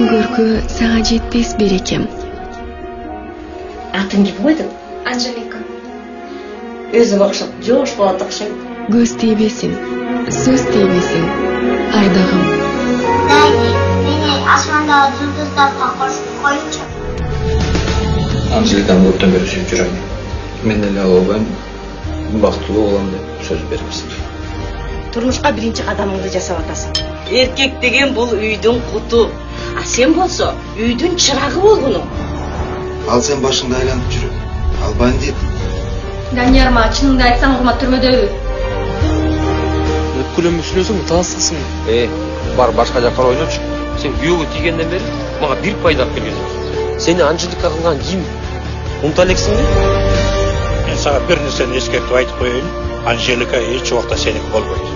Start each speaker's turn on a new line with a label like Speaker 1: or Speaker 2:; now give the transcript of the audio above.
Speaker 1: көркө сага жетпес берекем.
Speaker 2: Атың ким койдуң?
Speaker 3: Анжелика.
Speaker 2: Өзүң окшоп, жоош болот окшойт.
Speaker 1: Көз тийбесин, сөз тийбесин. Айдагым.
Speaker 4: Дайди, мени асмандагы жұлдыздарга коюнчу.
Speaker 5: Анжеликаны көптөн бери сүйүп жүрөм. Мен эле албайм, бактылуу болом деп сөз берипсиң.
Speaker 2: Турмушка биринчи кадамыңды жасап атасың. Эркек деген бул үйдүн куту. А сен болсо үйдүн чырагы болгонуң.
Speaker 6: Ал сен башыңды айланып жүрүп, албайм дейт.
Speaker 3: Данияр, ма чыныңды айтсаң, кызмат түрмөдөбү?
Speaker 7: Өткүлөмө сүйлөсөң таасың.
Speaker 8: Бар башка жака ойночу. Сен күйөөгө тийгенден бери мага бир пайда алып келген жоксуң. Сени Анжелика кылган ким? Унута элексиңби?
Speaker 7: Мен сага бир нерсени эскертип айтып коеюн. Анжелика эч убакта сеники болбойт.